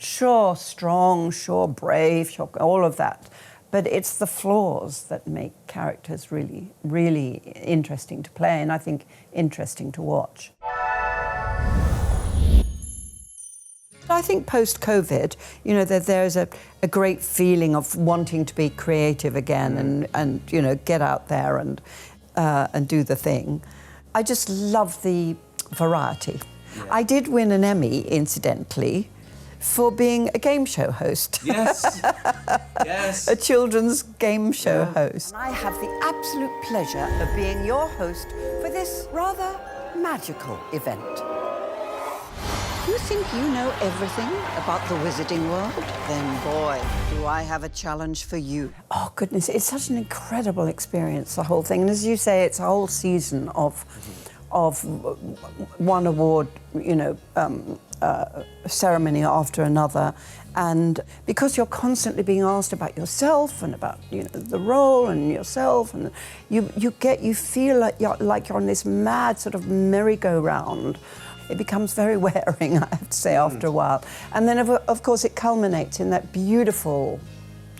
Sure, strong, sure, brave, sure, all of that. But it's the flaws that make characters really, really interesting to play, and I think interesting to watch. I think post-COVID, you know, there's a great feeling of wanting to be creative again and you know, get out there and do the thing. I just love the variety. Yeah. I did win an Emmy, incidentally, for being a game show host. Yes, yes. A children's game show host. And I have the absolute pleasure of being your host for this rather magical event. You think you know everything about the wizarding world? Then, boy, do I have a challenge for you. Oh, goodness, it's such an incredible experience, the whole thing. And as you say, it's a whole season of one award, you know, ceremony after another. And because you're constantly being asked about yourself and about, you know, the role and yourself, and you feel like you're on this mad sort of merry-go-round. It becomes very wearing, I have to say, after a while. And then, of course, it culminates in that beautiful,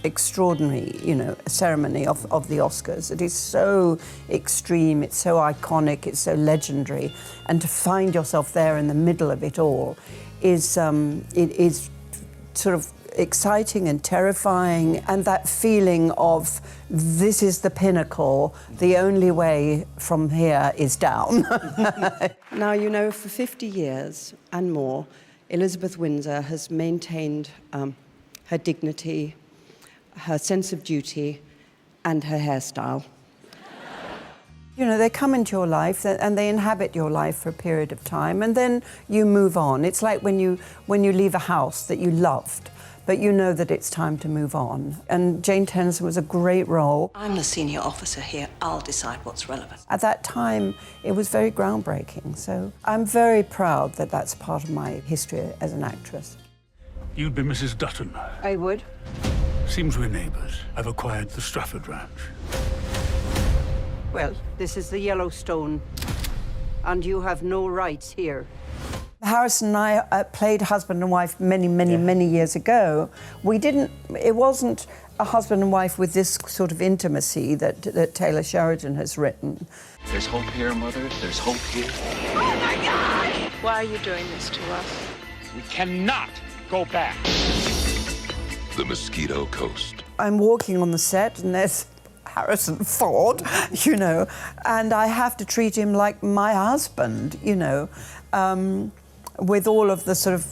extraordinary, you know, ceremony of the Oscars. It is so extreme, it's so iconic, it's so legendary. And to find yourself there in the middle of it all is, it is sort of exciting and terrifying, and that feeling of this is the pinnacle, the only way from here is down. Now, you know, for 50 years and more, Elizabeth Windsor has maintained her dignity, her sense of duty, and her hairstyle. You know, they come into your life and they inhabit your life for a period of time, and then you move on. It's like when you leave a house that you loved, but you know that it's time to move on. And Jane Tennyson was a great role. I'm the senior officer here. I'll decide what's relevant. At that time, it was very groundbreaking, so I'm very proud that that's part of my history as an actress. You'd be Mrs. Dutton. I would. Seems we're neighbours. I've acquired the Strafford Ranch. Well, this is the Yellowstone, and you have no rights here. Harrison and I played husband and wife many years ago. It wasn't a husband and wife with this sort of intimacy that Taylor Sheridan has written. There's hope here, Mother. There's hope here. Oh, my God! Why are you doing this to us? We cannot go back. The Mosquito Coast. I'm walking on the set, and there's Harrison Ford, you know, and I have to treat him like my husband, you know, with all of the sort of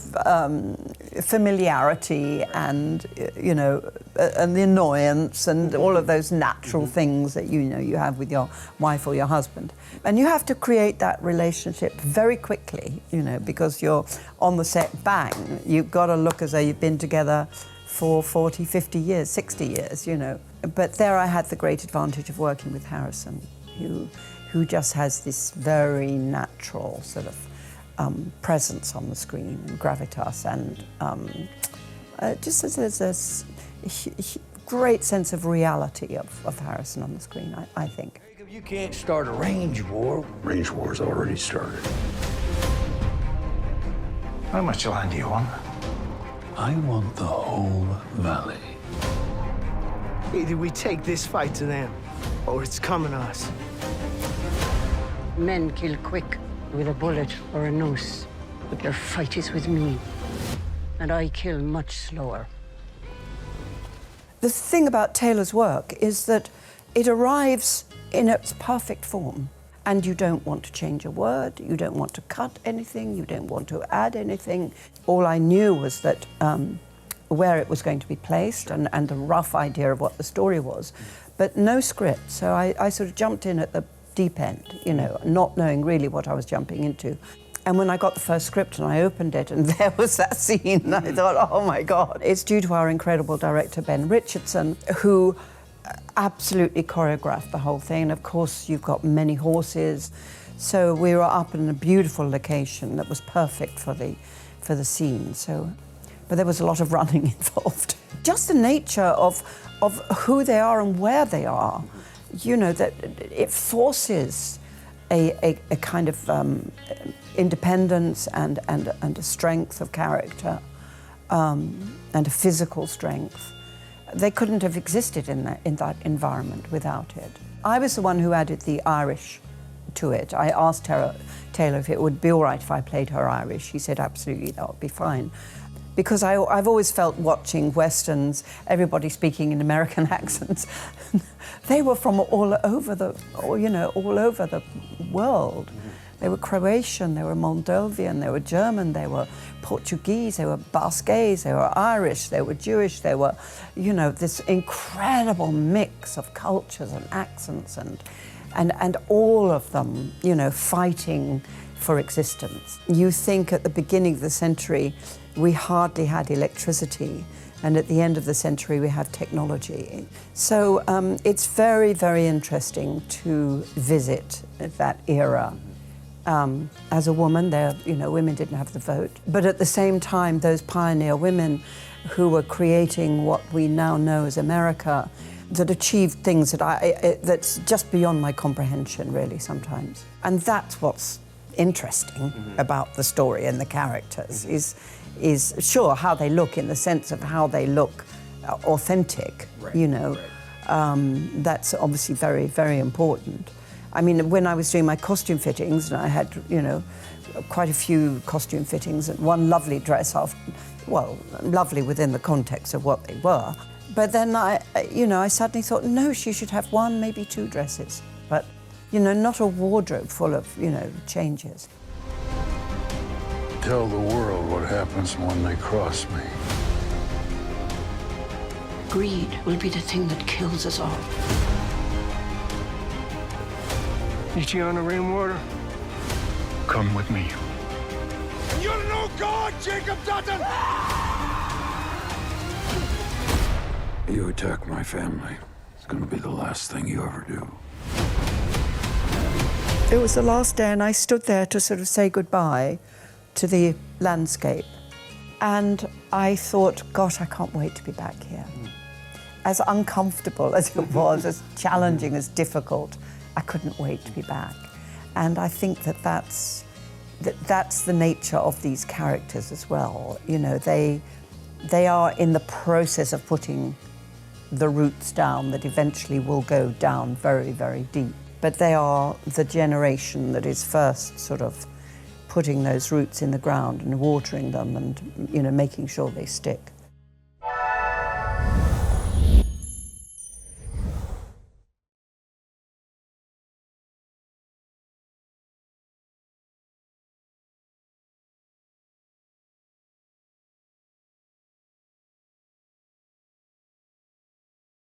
familiarity and, you know, and the annoyance and all of those natural things that, you know, you have with your wife or your husband. And you have to create that relationship very quickly, you know, because you're on the set, bang, you've got to look as though you've been together for 40, 50 years, 60 years, you know. But there I had the great advantage of working with Harrison, who just has this very natural sort of presence on the screen and gravitas, and just as there's this great sense of reality of Harrison on the screen, I think. You can't start a range war. Range war's already started. How much land do you want? I want the whole valley. Either we take this fight to them, or it's coming to us. Men kill quick with a bullet or a noose, but their fight is with me, and I kill much slower. The thing about Taylor's work is that it arrives in its perfect form, and you don't want to change a word, you don't want to cut anything, you don't want to add anything. All I knew was that where it was going to be placed and the rough idea of what the story was, but no script. So I sort of jumped in at the deep end, you know, not knowing really what I was jumping into. And when I got the first script and I opened it and there was that scene, I thought, oh my God. It's due to our incredible director, Ben Richardson, who absolutely choreographed the whole thing. And of course, you've got many horses. So we were up in a beautiful location that was perfect for the scene. So, but there was a lot of running involved. Just the nature of who they are and where they are, you know, that it forces a kind of independence and a strength of character and a physical strength. They couldn't have existed in that environment without it. I was the one who added the Irish to it. I asked Taylor if it would be all right if I played her Irish. She said absolutely, that would be fine. Because I've always felt watching Westerns, everybody speaking in American accents, they were from all over the world. They were Croatian, they were Moldovan, they were German, they were Portuguese, they were Basques, they were Irish, they were Jewish, they were, this incredible mix of cultures and accents and all of them, fighting for existence. You think at the beginning of the century, we hardly had electricity, and at the end of the century, we have technology. So it's very, very interesting to visit that era. As a woman, women didn't have the vote. But at the same time, those pioneer women who were creating what we now know as America, that achieved things that's just beyond my comprehension, really, sometimes. And that's what's interesting about the story and the characters, is sure how they look in the sense of how they look authentic, that's obviously very, very important. I mean, when I was doing my costume fittings, and I had, quite a few costume fittings, and one lovely dress, lovely within the context of what they were. But then I suddenly thought, no, she should have one, maybe two dresses. But, not a wardrobe full of, changes. Tell the world what happens when they cross me. Greed will be the thing that kills us all. Is she on the rainwater? Come with me. You're no god, Jacob Dutton! You attack my family. It's gonna be the last thing you ever do. It was the last day, and I stood there to sort of say goodbye to the landscape. And I thought, gosh, I can't wait to be back here. As uncomfortable as it was, as challenging, as difficult, I couldn't wait to be back. And I think that's the nature of these characters as well. They are in the process of putting the roots down that eventually will go down very, very deep. But they are the generation that is first sort of putting those roots in the ground and watering them and, making sure they stick.